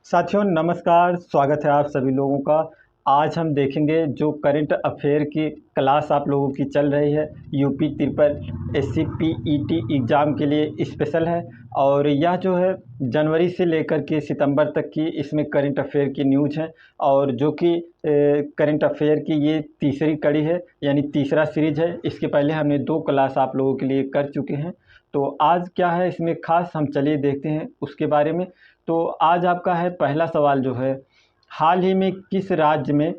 साथियों नमस्कार, स्वागत है आप सभी लोगों का। आज हम देखेंगे जो करंट अफेयर की क्लास आप लोगों की चल रही है UP triple SC PET exam के लिए स्पेशल है। और यह जो है जनवरी से लेकर के सितंबर तक की इसमें करंट अफेयर की न्यूज़ है और जो कि करंट अफेयर की ये तीसरी कड़ी है, यानी तीसरा सीरीज है। इसके पहले हमने 2 क्लास आप लोगों के लिए कर चुके हैं। तो आज क्या है इसमें ख़ास, हम चलिए देखते हैं उसके बारे में। तो आज आपका है पहला सवाल जो है, हाल ही में किस राज्य में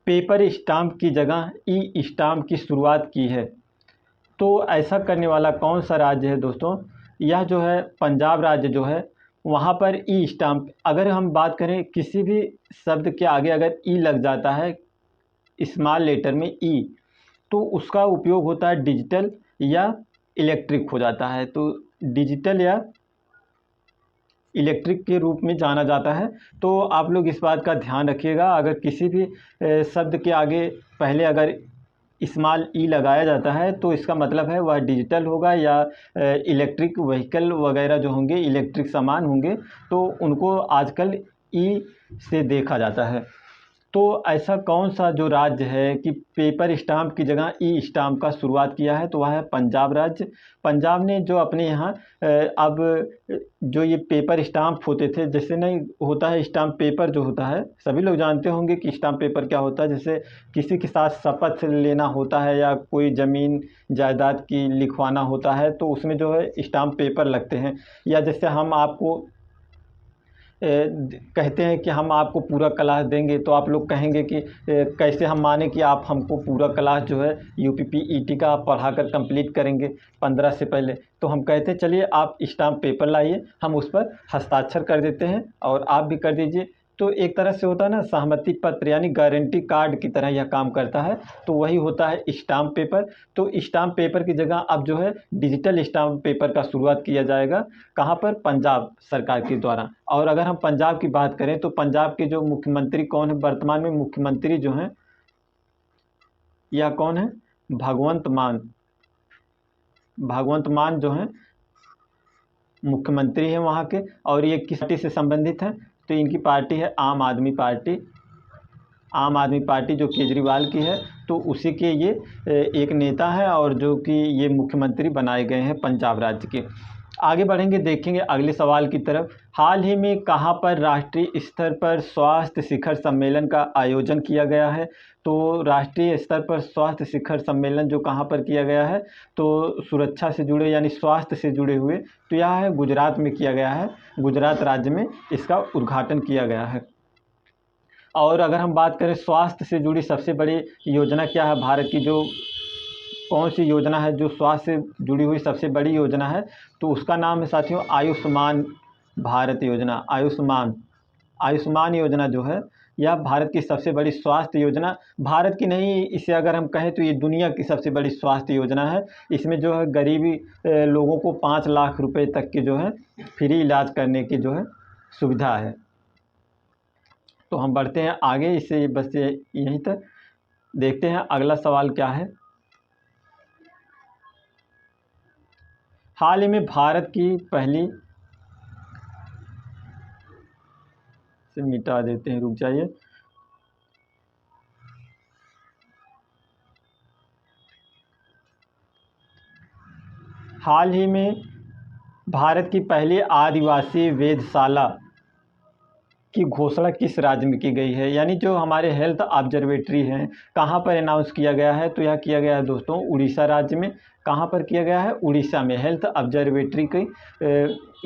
पेपर स्टाम्प की जगह ई स्टाम्प की शुरुआत की है? तो ऐसा करने वाला कौन सा राज्य है दोस्तों? यह जो है पंजाब राज्य जो है, वहाँ पर ई स्टाम्प, अगर हम बात करें किसी भी शब्द के आगे अगर ई लग जाता है स्मॉल लेटर में ई, तो उसका उपयोग होता है डिजिटल या इलेक्ट्रिक हो जाता है। तो डिजिटल या इलेक्ट्रिक के रूप में जाना जाता है। तो आप लोग इस बात का ध्यान रखिएगा, अगर किसी भी शब्द के आगे पहले अगर स्मॉल ई लगाया जाता है तो इसका मतलब है वह डिजिटल होगा या इलेक्ट्रिक व्हीकल वगैरह जो होंगे, इलेक्ट्रिक सामान होंगे, तो उनको आजकल ई से देखा जाता है। तो ऐसा कौन सा जो राज्य है कि पेपर स्टाम्प की जगह ई स्टाम्प का शुरुआत किया है? तो वह है पंजाब राज्य। पंजाब ने जो अपने यहाँ अब जो ये पेपर स्टाम्प होते थे, जैसे नहीं होता है स्टाम्प पेपर जो होता है, सभी लोग जानते होंगे कि स्टाम्प पेपर क्या होता है। जैसे किसी के साथ शपथ लेना होता है या कोई ज़मीन जायदाद की लिखवाना होता है, तो उसमें जो है स्टाम्प पेपर लगते हैं। या जैसे हम आपको कहते हैं कि हम आपको पूरा क्लास देंगे, तो आप लोग कहेंगे कि कैसे हम माने कि आप हमको पूरा क्लास जो है यूपीपीईटी का आप पढ़ा कर कंप्लीट करेंगे 15 से पहले। तो हम कहते हैं चलिए आप स्टाम्प पेपर लाइए, हम उस पर हस्ताक्षर कर देते हैं और आप भी कर दीजिए। तो एक तरह से होता है ना, सहमति पत्र यानी गारंटी कार्ड की तरह यह काम करता है। तो वही होता है स्टाम्प पेपर। तो स्टाम्प पेपर की जगह अब जो है डिजिटल स्टाम्प पेपर का शुरुआत किया जाएगा। कहाँ पर? पंजाब सरकार के द्वारा। और अगर हम पंजाब की बात करें तो पंजाब के जो मुख्यमंत्री कौन है वर्तमान में? मुख्यमंत्री जो हैं या कौन है? भगवंत मान। भगवंत मान जो हैं मुख्यमंत्री हैं वहाँ के। और ये किस पार्टी से संबंधित हैं? तो इनकी पार्टी है आम आदमी पार्टी। आम आदमी पार्टी जो केजरीवाल की है, तो उसी के ये एक नेता है और जो कि ये मुख्यमंत्री बनाए गए हैं पंजाब राज्य के। आगे बढ़ेंगे, देखेंगे अगले सवाल की तरफ। हाल ही में कहाँ पर राष्ट्रीय स्तर पर स्वास्थ्य शिखर सम्मेलन का आयोजन किया गया है? तो राष्ट्रीय स्तर पर स्वास्थ्य शिखर सम्मेलन जो कहाँ पर किया गया है? तो सुरक्षा से जुड़े यानी स्वास्थ्य से जुड़े हुए, तो यह है गुजरात में किया गया है। गुजरात राज्य में इसका उद्घाटन किया गया है। और अगर हम बात करें स्वास्थ्य से जुड़ी सबसे बड़ी योजना क्या है भारत की, जो कौन सी योजना है जो स्वास्थ्य से जुड़ी हुई सबसे बड़ी योजना है? तो उसका नाम है साथियों आयुष्मान भारत योजना। आयुष्मान आयुष्मान योजना जो है, यह भारत की सबसे बड़ी स्वास्थ्य योजना, भारत की नहीं, इसे अगर हम कहें तो ये दुनिया की सबसे बड़ी स्वास्थ्य योजना है। इसमें जो है गरीबी लोगों को 5 लाख रुपए तक के जो है फ्री इलाज करने की जो है सुविधा है। तो हम बढ़ते हैं आगे, इससे बस यहीं तक। देखते हैं अगला सवाल क्या है। हाल ही में भारत की पहली, से मिटा देते हैं, रुक जाइए। हाल ही में भारत की पहली आदिवासी वेधशाला की घोषणा किस राज्य में की गई है? यानी जो हमारे हेल्थ ऑब्जर्वेटरी हैं, कहाँ पर अनाउंस किया गया है? तो यह किया गया है दोस्तों उड़ीसा राज्य में। कहाँ पर किया गया है? उड़ीसा में हेल्थ ऑब्जर्वेटरी की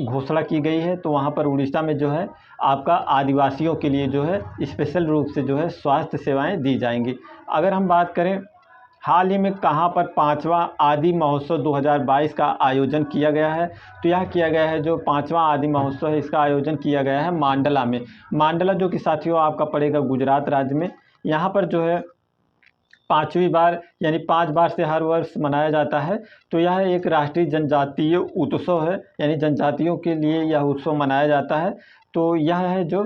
घोषणा की गई है। तो वहाँ पर उड़ीसा में जो है आपका आदिवासियों के लिए जो है स्पेशल रूप से जो है स्वास्थ्य सेवाएँ दी जाएंगी। अगर हम बात करें हाल ही में कहाँ पर 5वां आदि महोत्सव 2022 का आयोजन किया गया है? तो यह किया गया है, जो 5वां आदि महोत्सव है इसका आयोजन किया गया है मांडला में। मांडला जो कि साथियों आपका पड़ेगा गुजरात राज्य में। यहाँ पर जो है 5वीं बार यानी 5 बार से हर वर्ष मनाया जाता है। तो यह एक राष्ट्रीय जनजातीय उत्सव है, यानी जनजातियों के लिए यह उत्सव मनाया जाता है। तो यह है जो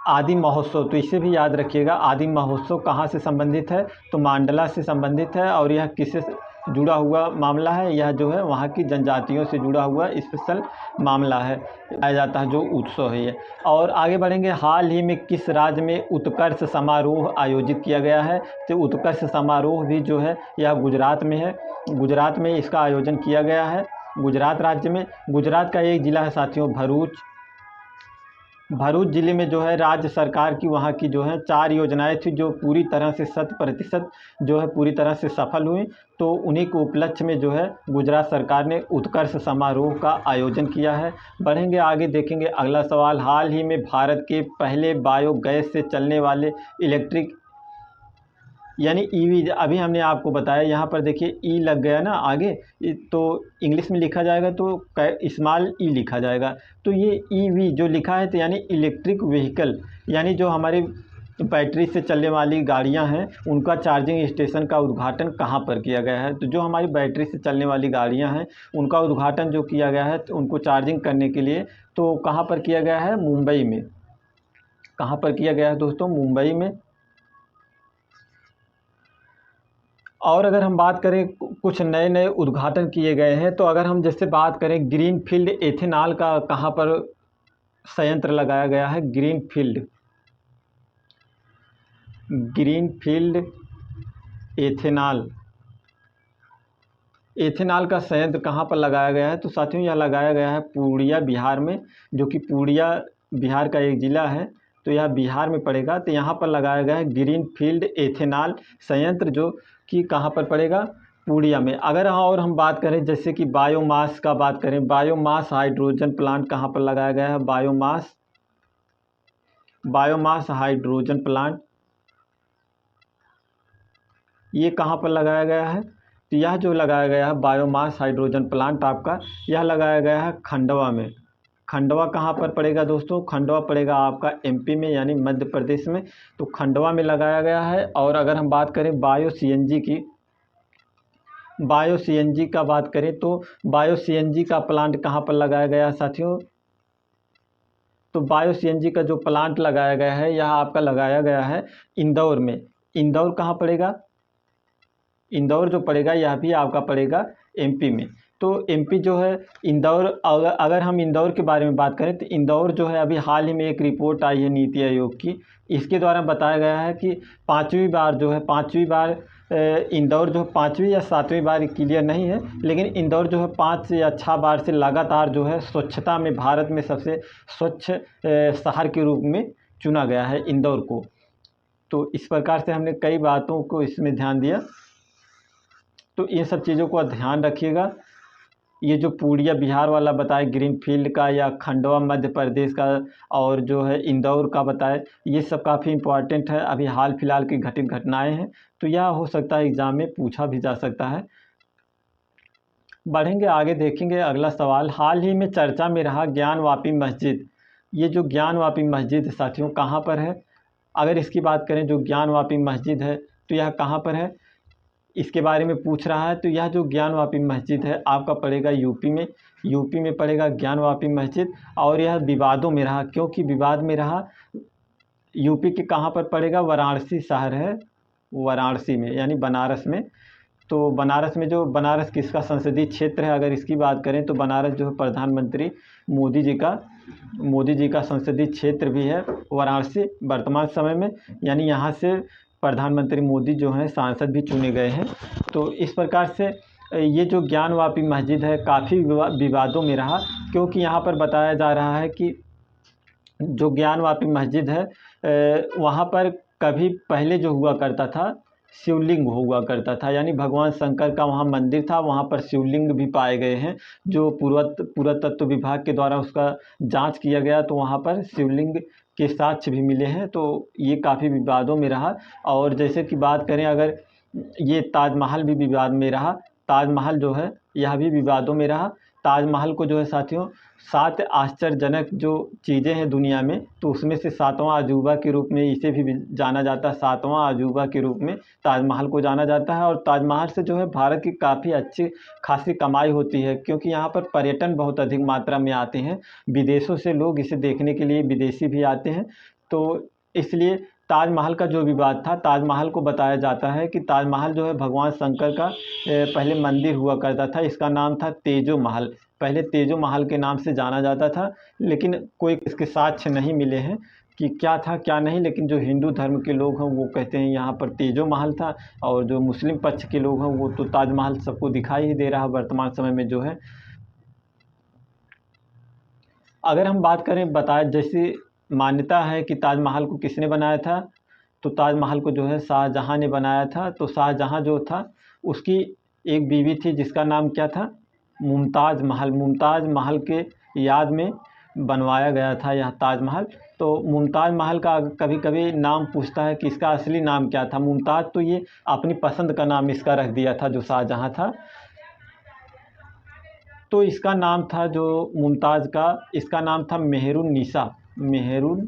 आदि महोत्सव, तो इसे भी याद रखिएगा। आदि महोत्सव कहाँ से संबंधित है? तो मांडला से संबंधित है। और यह किससे जुड़ा हुआ मामला है, यह जो है वहाँ की जनजातियों से जुड़ा हुआ स्पेशल मामला है, आया जाता है जो उत्सव है ये। और आगे बढ़ेंगे, हाल ही में किस राज्य में उत्कर्ष समारोह आयोजित किया गया है? तो उत्कर्ष समारोह भी जो है यह गुजरात में है, गुजरात में इसका आयोजन किया गया है, गुजरात राज्य में। गुजरात का एक ज़िला है साथियों भरूच। भरूच ज़िले में जो है राज्य सरकार की वहाँ की जो है 4 योजनाएं थी जो पूरी तरह से 100% जो है पूरी तरह से सफल हुई। तो उन्हीं के उपलक्ष्य में जो है गुजरात सरकार ने उत्कर्ष समारोह का आयोजन किया है। बढ़ेंगे आगे, देखेंगे अगला सवाल, हाल ही में भारत के पहले बायोगैस से चलने वाले इलेक्ट्रिक यानी ईवी, अभी हमने आपको बताया, यहाँ पर देखिए ई लग गया ना आगे, तो इंग्लिश में लिखा जाएगा तो स्मॉल ई लिखा जाएगा। तो ये ईवी जो लिखा है तो यानी इलेक्ट्रिक व्हीकल, यानी जो हमारे बैटरी से चलने वाली गाड़ियाँ हैं उनका चार्जिंग स्टेशन का उद्घाटन कहाँ पर किया गया है? तो जो हमारी बैटरी से चलने वाली गाड़ियाँ हैं उनका उद्घाटन जो किया गया है तो उनको चार्जिंग करने के लिए तो कहाँ पर किया गया है? मुंबई में। कहाँ पर किया गया है दोस्तों? मुंबई में। और अगर हम बात करें कुछ नए नए उद्घाटन किए गए हैं, तो अगर हम जैसे बात करें ग्रीनफील्ड एथेनॉल का कहाँ पर संयंत्र लगाया गया है? ग्रीनफील्ड एथेनॉल का संयंत्र कहाँ पर लगाया गया है? तो साथियों यह लगाया गया है पूर्णिया बिहार में, जो कि पूर्णिया बिहार का एक ज़िला है, तो यह बिहार में पड़ेगा। तो यहाँ पर लगाया गया है ग्रीनफील्ड एथेनॉल संयंत्र, जो कि कहाँ पर पड़ेगा? पूर्णिया में। अगर और हम बात करें जैसे कि बायोमास का बात करें, बायोमास हाइड्रोजन प्लांट कहाँ पर लगाया गया है? बायोमास हाइड्रोजन प्लांट ये कहाँ पर लगाया गया है? तो यह जो लगाया गया है बायोमास हाइड्रोजन प्लांट आपका, यह लगाया गया है खंडवा में। खंडवा कहाँ पर पड़ेगा दोस्तों? खंडवा पड़ेगा आपका एमपी में, यानी मध्य प्रदेश में। तो खंडवा में लगाया गया है। और अगर हम बात करें बायो सीएनजी का बात करें, तो बायो सीएनजी का प्लांट कहाँ पर लगाया गया है साथियों? तो बायो सीएनजी का जो प्लांट लगाया गया है यह आपका लगाया गया है इंदौर में। इंदौर कहाँ पड़ेगा? इंदौर जो पड़ेगा यह भी आपका पड़ेगा एमपी में। तो एमपी जो है इंदौर, अगर हम इंदौर के बारे में बात करें तो इंदौर जो है अभी हाल ही में एक रिपोर्ट आई है नीति आयोग की, इसके द्वारा बताया गया है कि 5वीं बार इंदौर जो 5वीं या 7वीं बार क्लियर नहीं है, लेकिन इंदौर जो है 5 या 6 बार से लगातार जो है स्वच्छता में भारत में सबसे स्वच्छ शहर के रूप में चुना गया है इंदौर को। तो इस प्रकार से हमने कई बातों को इसमें ध्यान दिया, तो ये सब चीज़ों को ध्यान रखिएगा। ये जो पूर्णिया बिहार वाला बताए ग्रीनफील्ड का, या खंडवा मध्य प्रदेश का, और जो है इंदौर का बताए, ये सब काफ़ी इम्पोर्टेंट है, अभी हाल फिलहाल की घटित घटनाएं हैं, तो यह हो सकता है एग्ज़ाम में पूछा भी जा सकता है। बढ़ेंगे आगे, देखेंगे अगला सवाल, हाल ही में चर्चा में रहा ज्ञानवापी मस्जिद। ये जो ज्ञानवापी मस्जिद साथियों कहाँ पर है? अगर इसकी बात करें जो ज्ञानवापी मस्जिद है तो यह कहाँ पर है, इसके बारे में पूछ रहा है। तो यह जो ज्ञानवापी मस्जिद है आपका पड़ेगा यूपी में पड़ेगा ज्ञानवापी मस्जिद। और यह विवादों में रहा, क्योंकि विवाद में रहा, यूपी के कहाँ पर पड़ेगा? वाराणसी शहर है, वाराणसी में, यानी बनारस में। तो बनारस में, जो बनारस किसका संसदीय क्षेत्र है अगर इसकी बात करें तो बनारस जो है प्रधानमंत्री मोदी जी का संसदीय क्षेत्र भी है वाराणसी वर्तमान समय में, यानी यहाँ से प्रधानमंत्री मोदी जो हैं सांसद भी चुने गए हैं। तो इस प्रकार से ये जो ज्ञानवापी मस्जिद है काफ़ी विवादों में रहा, क्योंकि यहाँ पर बताया जा रहा है कि जो ज्ञानवापी मस्जिद है वहाँ पर कभी पहले जो हुआ करता था शिवलिंग हुआ करता था, यानी भगवान शंकर का वहाँ मंदिर था, वहाँ पर शिवलिंग भी पाए गए हैं। जो पुरातत्व विभाग के द्वारा उसका जांच किया गया तो वहाँ पर शिवलिंग के साक्ष्य भी मिले हैं। तो ये काफ़ी विवादों में रहा। और जैसे कि बात करें अगर, ये ताजमहल भी विवाद में रहा, ताजमहल जो है यह भी विवादों में रहा। ताजमहल को जो है साथियों 7 आश्चर्यजनक जो चीज़ें हैं दुनिया में, तो उसमें से 7वां अजूबा के रूप में इसे भी जाना जाता है, 7वां अजूबा के रूप में ताजमहल को जाना जाता है। और ताजमहल से जो है भारत की काफ़ी अच्छी खासी कमाई होती है, क्योंकि यहाँ पर पर्यटन बहुत अधिक मात्रा में आते हैं, विदेशों से लोग इसे देखने के लिए विदेशी भी आते हैं। तो इसलिए ताजमहल का जो विवाद था, ताजमहल को बताया जाता है कि ताजमहल जो है भगवान शंकर का पहले मंदिर हुआ करता था। इसका नाम था तेजो महल, पहले तेजो महल के नाम से जाना जाता था, लेकिन कोई इसके साक्ष्य नहीं मिले हैं कि क्या था क्या नहीं। लेकिन जो हिंदू धर्म के लोग हैं वो कहते हैं यहाँ पर तेजो महल था, और जो मुस्लिम पक्ष के लोग हैं वो तो ताजमहल सबको दिखाई ही दे रहा है वर्तमान समय में जो है। अगर हम बात करें, बताया जैसे मान्यता है कि ताजमहल को किसने बनाया था, तो ताजमहल को जो है शाहजहाँ ने बनाया था। तो शाहजहाँ जो था उसकी एक बीवी थी जिसका नाम क्या था, मुमताज़ महल। मुमताज़ महल के याद में बनवाया गया था यह ताजमहल। तो मुमताज़ महल का कभी कभी नाम पूछता है कि इसका असली नाम क्या था। मुमताज़ तो ये अपनी पसंद का नाम इसका रख दिया था जो शाहजहाँ था। तो इसका नाम था जो मुमताज़ का, इसका नाम था मेहरुन्निसा। मेहरुन्निसा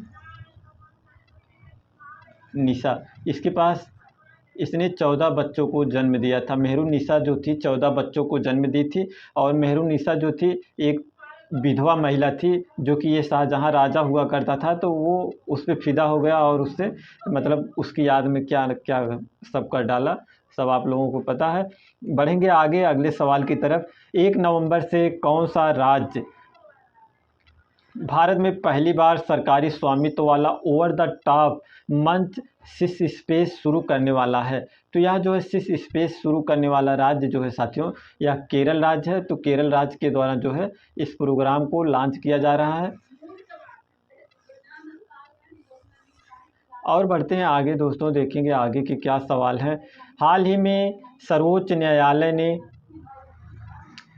इसके पास, इसने 14 बच्चों को जन्म दिया था। मेहरुन्निसा जो थी 14 बच्चों को जन्म दी थी। और मेहरुन्निसा जो थी एक विधवा महिला थी, जो कि ये शाहजहाँ राजा हुआ करता था, तो वो उस पर फिदा हो गया और उससे मतलब उसकी याद में क्या क्या सब कर डाला, सब आप लोगों को पता है। बढ़ेंगे आगे अगले सवाल की तरफ। 1 नवंबर से कौन सा राज्य भारत में पहली बार सरकारी स्वामित्व वाला ओवर द टॉप मंच सिस स्पेस शुरू करने वाला है? तो यह जो है सिस स्पेस शुरू करने वाला राज्य जो है साथियों, यह केरल राज्य है। तो केरल राज्य के द्वारा जो है इस प्रोग्राम को लॉन्च किया जा रहा है। और बढ़ते हैं आगे दोस्तों, देखेंगे आगे के क्या सवाल हैं। हाल ही में सर्वोच्च न्यायालय ने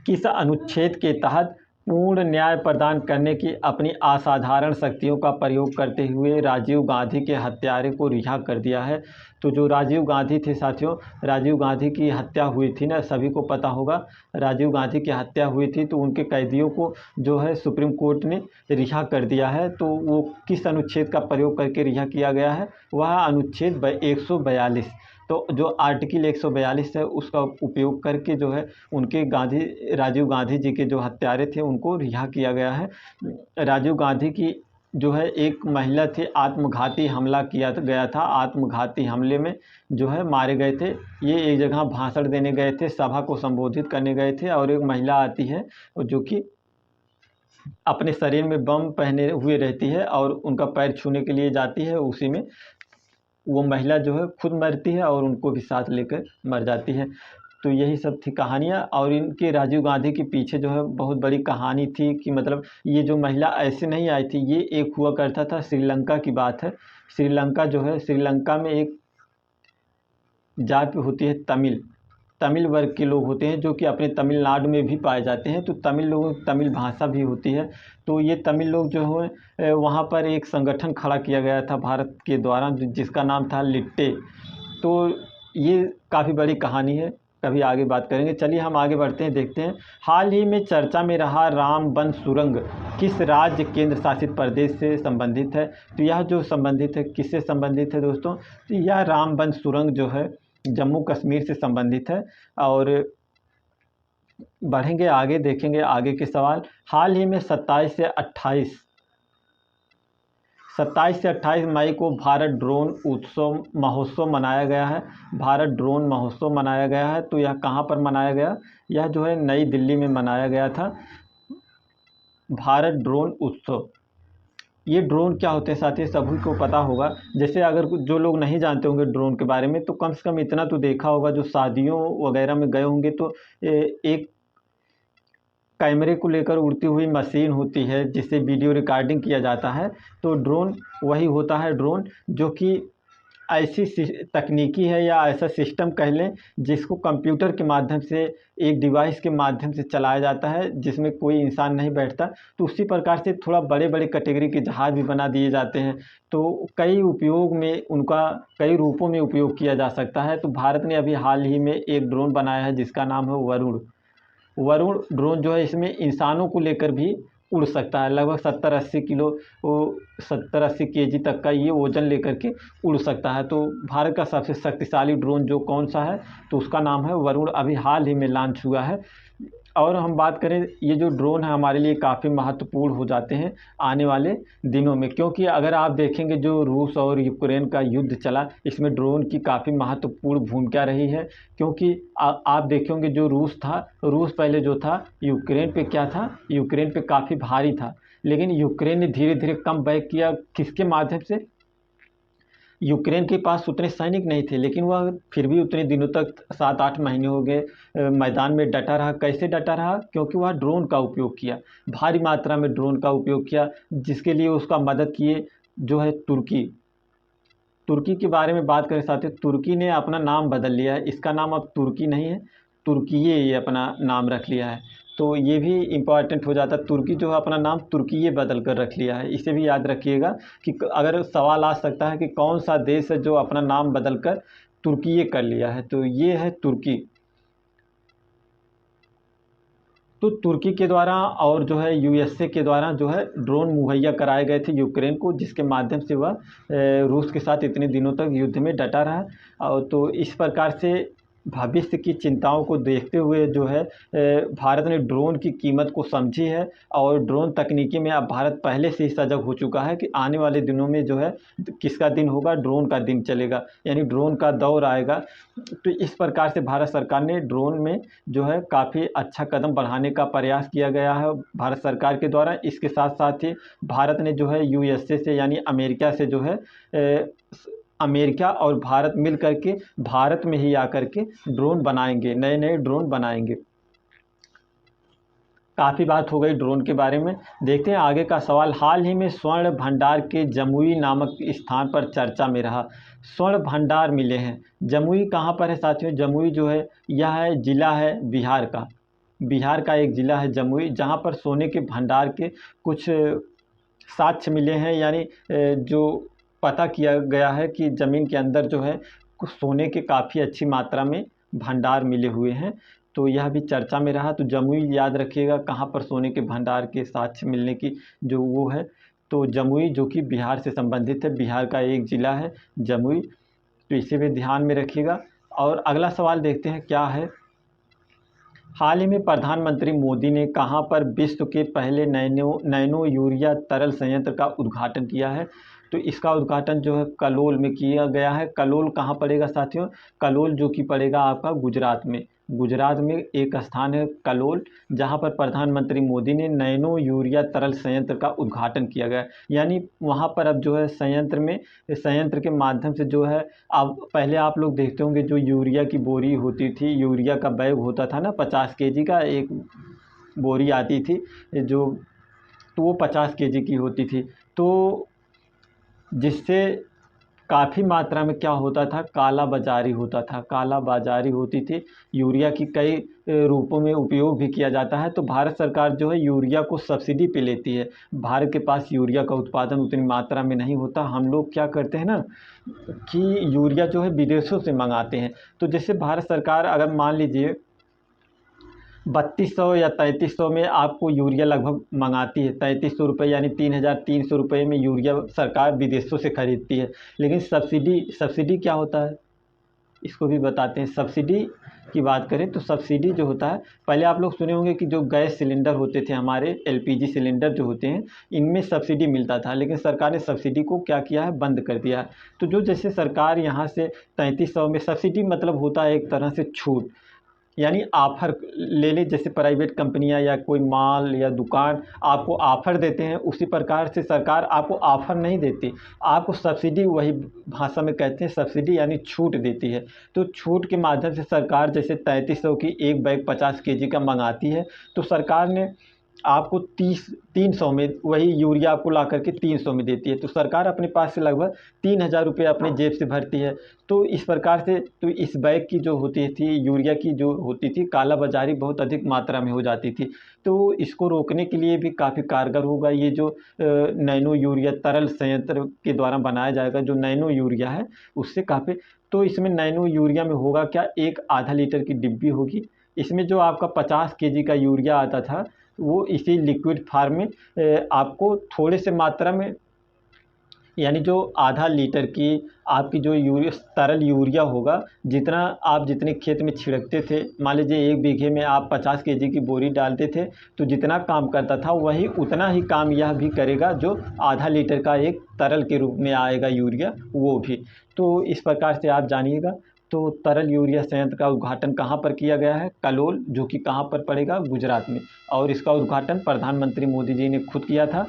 किस अनुच्छेद के तहत पूर्ण न्याय प्रदान करने की अपनी असाधारण शक्तियों का प्रयोग करते हुए राजीव गांधी के हत्यारे को रिहा कर दिया है? तो जो राजीव गांधी थे साथियों, राजीव गांधी की हत्या हुई थी ना, सभी को पता होगा राजीव गांधी की हत्या हुई थी, तो उनके कैदियों को जो है सुप्रीम कोर्ट ने रिहा कर दिया है। तो वो किस अनुच्छेद का प्रयोग करके रिहा किया गया है? वह अनुच्छेद 142। तो जो आर्टिकल 142 है उसका उपयोग करके जो है उनके राजीव गांधी जी के जो हत्यारे थे उनको रिहा किया गया है। राजीव गांधी की जो है एक महिला थी, आत्मघाती हमला किया गया था, आत्मघाती हमले में जो है मारे गए थे। ये एक जगह भाषण देने गए थे, सभा को संबोधित करने गए थे, और एक महिला आती है जो कि अपने शरीर में बम पहने हुए रहती है और उनका पैर छूने के लिए जाती है, उसी में वो महिला जो है खुद मरती है और उनको भी साथ लेकर मर जाती है। तो यही सब थी कहानियाँ। और इनके राजीव गांधी के पीछे जो है बहुत बड़ी कहानी थी कि मतलब ये जो महिला ऐसे नहीं आई थी, ये एक हुआ करता था, श्रीलंका की बात है। श्रीलंका जो है, श्रीलंका में एक जाति होती है तमिल वर्ग के लोग होते हैं, जो कि अपने तमिलनाडु में भी पाए जाते हैं। तो तमिल लोगों की तमिल भाषा भी होती है। तो ये तमिल लोग जो है वहाँ पर एक संगठन खड़ा किया गया था भारत के द्वारा, जिसका नाम था लिट्टे। तो ये काफ़ी बड़ी कहानी है, कभी आगे बात करेंगे। चलिए हम आगे बढ़ते हैं, देखते हैं। हाल ही में चर्चा में रहा रामबन सुरंग किस राज्य केंद्र शासित प्रदेश से संबंधित है? तो यह जो संबंधित है, किससे संबंधित है दोस्तों? तो यह रामबन सुरंग जो है जम्मू कश्मीर से संबंधित है। और बढ़ेंगे आगे, देखेंगे आगे के सवाल। हाल ही में 27 से 28 मई को भारत ड्रोन महोत्सव मनाया गया है। भारत ड्रोन महोत्सव मनाया गया है। तो यह कहाँ पर मनाया गया? यह जो है नई दिल्ली में मनाया गया था, भारत ड्रोन उत्सव। ये ड्रोन क्या होते हैं साथी, सभी को पता होगा। जैसे अगर जो लोग नहीं जानते होंगे ड्रोन के बारे में, तो कम से कम इतना तो देखा होगा, जो शादियों वगैरह में गए होंगे तो एक कैमरे को लेकर उड़ती हुई मशीन होती है जिससे वीडियो रिकॉर्डिंग किया जाता है। तो ड्रोन वही होता है, ड्रोन जो कि ऐसी तकनीकी है या ऐसा सिस्टम कह लें जिसको कंप्यूटर के माध्यम से, एक डिवाइस के माध्यम से चलाया जाता है, जिसमें कोई इंसान नहीं बैठता। तो उसी प्रकार से थोड़ा बड़े बड़े कैटेगरी के जहाज़ भी बना दिए जाते हैं। तो कई उपयोग में उनका, कई रूपों में उपयोग किया जा सकता है। तो भारत ने अभी हाल ही में एक ड्रोन बनाया है जिसका नाम है वरुण ड्रोन जो है, इसमें इंसानों को लेकर भी उड़ सकता है। लगभग 70-80 किलो, 70-80 केजी तक का ये वज़न लेकर के उड़ सकता है। तो भारत का सबसे शक्तिशाली ड्रोन जो कौन सा है, तो उसका नाम है वरुण, अभी हाल ही में लॉन्च हुआ है। और हम बात करें, ये जो ड्रोन है हमारे लिए काफ़ी महत्वपूर्ण हो जाते हैं आने वाले दिनों में, क्योंकि अगर आप देखेंगे जो रूस और यूक्रेन का युद्ध चला, इसमें ड्रोन की काफ़ी महत्वपूर्ण भूमिका रही है। क्योंकि आप देखेंगे जो रूस था, रूस पहले जो था यूक्रेन पे क्या था, यूक्रेन पे काफ़ी भारी था, लेकिन यूक्रेन ने धीरे धीरे कम बैक किया। किसके माध्यम से? यूक्रेन के पास उतने सैनिक नहीं थे, लेकिन वह फिर भी उतने दिनों तक 7-8 महीने हो गए मैदान में डटा रहा। कैसे डटा रहा? क्योंकि वह ड्रोन का उपयोग किया, भारी मात्रा में ड्रोन का उपयोग किया, जिसके लिए उसका मदद किए जो है तुर्की। तुर्की के बारे में बात करें साथियों, तुर्की ने अपना नाम बदल लिया है, इसका नाम अब तुर्की नहीं है, तुर्कीये ये अपना नाम रख लिया है। तो ये भी इम्पॉर्टेंट हो जाता है, तुर्की जो है अपना नाम तुर्कीये बदल कर रख लिया है। इसे भी याद रखिएगा कि अगर सवाल आ सकता है कि कौन सा देश है जो अपना नाम बदल कर तुर्कीये कर लिया है, तो ये है तुर्की। तो तुर्की के द्वारा और जो है यूएसए के द्वारा जो है ड्रोन मुहैया कराए गए थे यूक्रेन को, जिसके माध्यम से वह रूस के साथ इतने दिनों तक युद्ध में डटा रहा। और तो इस प्रकार से भविष्य की चिंताओं को देखते हुए जो है भारत ने ड्रोन की कीमत को समझी है, और ड्रोन तकनीकी में अब भारत पहले से ही सजग हो चुका है कि आने वाले दिनों में जो है किसका दिन होगा, ड्रोन का दिन चलेगा, यानी ड्रोन का दौर आएगा। तो इस प्रकार से भारत सरकार ने ड्रोन में जो है काफ़ी अच्छा कदम बढ़ाने का प्रयास किया गया है भारत सरकार के द्वारा। इसके साथ साथ ही भारत ने जो है यूएसए से यानी अमेरिका से जो है अमेरिका और भारत मिल करके भारत में ही आकर के ड्रोन बनाएंगे, नए नए ड्रोन बनाएंगे। काफ़ी बात हो गई ड्रोन के बारे में, देखते हैं आगे का सवाल। हाल ही में स्वर्ण भंडार के जमुई नामक स्थान पर चर्चा में रहा। स्वर्ण भंडार मिले हैं, जमुई कहाँ पर है साथियों? जमुई जो है यह है जिला है बिहार का, बिहार का एक ज़िला है जमुई, जहाँ पर सोने के भंडार के कुछ साक्ष्य मिले हैं, यानी जो पता किया गया है कि ज़मीन के अंदर जो है कुछ सोने के काफ़ी अच्छी मात्रा में भंडार मिले हुए हैं। तो यह भी चर्चा में रहा। तो जमुई याद रखिएगा, कहाँ पर सोने के भंडार के साक्ष्य मिलने की जो वो है, तो जमुई जो कि बिहार से संबंधित है, बिहार का एक ज़िला है जमुई, तो इसे भी ध्यान में रखिएगा। और अगला सवाल देखते हैं क्या है। हाल ही में प्रधानमंत्री मोदी ने कहां पर विश्व के पहले नैनो यूरिया तरल संयंत्र का उद्घाटन किया है? तो इसका उद्घाटन जो है कलोल में किया गया है। कलोल कहाँ पड़ेगा साथियों? कलोल जो कि पड़ेगा आपका गुजरात में। गुजरात में एक स्थान है कलोल, जहां पर प्रधानमंत्री मोदी ने नैनो यूरिया तरल संयंत्र का उद्घाटन किया गया। यानी वहां पर अब जो है संयंत्र के माध्यम से जो है, अब पहले आप लोग देखते होंगे जो यूरिया की बोरी होती थी, यूरिया का बैग होता था ना, 50 केजी का एक बोरी आती थी जो, तो वो 50 केजी की होती थी। तो जिससे काफ़ी मात्रा में क्या होता था, काला बाज़ारी होता था, काला बाज़ारी होती थी। यूरिया की कई रूपों में उपयोग भी किया जाता है। तो भारत सरकार जो है यूरिया को सब्सिडी पे लेती है। भारत के पास यूरिया का उत्पादन उतनी मात्रा में नहीं होता। हम लोग क्या करते हैं ना कि यूरिया जो है विदेशों से मंगाते हैं। तो जैसे भारत सरकार अगर मान लीजिए 3200 या 3300 में आपको यूरिया लगभग मंगाती है, 3300 रुपये यानी 3300 रुपये में यूरिया सरकार विदेशों से खरीदती है। लेकिन सब्सिडी क्या होता है, इसको भी बताते हैं। सब्सिडी की बात करें तो सब्सिडी जो होता है, पहले आप लोग सुने होंगे कि जो गैस सिलेंडर होते थे हमारे, एलपीजी सिलेंडर जो होते हैं, इनमें सब्सिडी मिलता था, लेकिन सरकार ने सब्सिडी को क्या किया है, बंद कर दिया है। तो जो जैसे सरकार यहाँ से 3300 में, सब्सिडी मतलब होता है एक तरह से छूट, यानी ऑफ़र ले लें, जैसे प्राइवेट कंपनियां या कोई माल या दुकान आपको ऑफ़र देते हैं, उसी प्रकार से सरकार आपको ऑफ़र नहीं देती, आपको सब्सिडी, वही भाषा में कहते हैं सब्सिडी, यानी छूट देती है। तो छूट के माध्यम से सरकार जैसे 3300 की एक बैग 50 केजी का मंगाती है, तो सरकार ने आपको 300 में वही यूरिया आपको ला करके 300 में देती है। तो सरकार अपने पास से लगभग 3000 रुपये अपने जेब से भरती है। तो इस प्रकार से तो इस बैग की जो होती थी, यूरिया की जो होती थी, काला बाज़ारी बहुत अधिक मात्रा में हो जाती थी। तो इसको रोकने के लिए भी काफ़ी कारगर होगा ये जो नैनो यूरिया तरल संयंत्र के द्वारा बनाया जाएगा, जो नैनो यूरिया है उससे काफ़ी। तो इसमें नैनो यूरिया में होगा क्या, एक आधा लीटर की डिब्बी होगी। इसमें जो आपका 50 केजी का यूरिया आता था, वो इसी लिक्विड फार्म में आपको थोड़े से मात्रा में, यानी जो आधा लीटर की आपकी जो तरल यूरिया होगा, जितना आप जितने खेत में छिड़कते थे, मान लीजिए 1 बीघे में आप 50 kg की बोरी डालते थे, तो जितना काम करता था वही उतना ही काम यह भी करेगा, जो आधा लीटर का एक तरल के रूप में आएगा यूरिया वो भी। तो इस प्रकार से आप जानिएगा। तो तरल यूरिया संयंत्र का उद्घाटन कहाँ पर किया गया है? कलोल, जो कि कहाँ पर पड़ेगा? गुजरात में। और इसका उद्घाटन प्रधानमंत्री मोदी जी ने खुद किया था।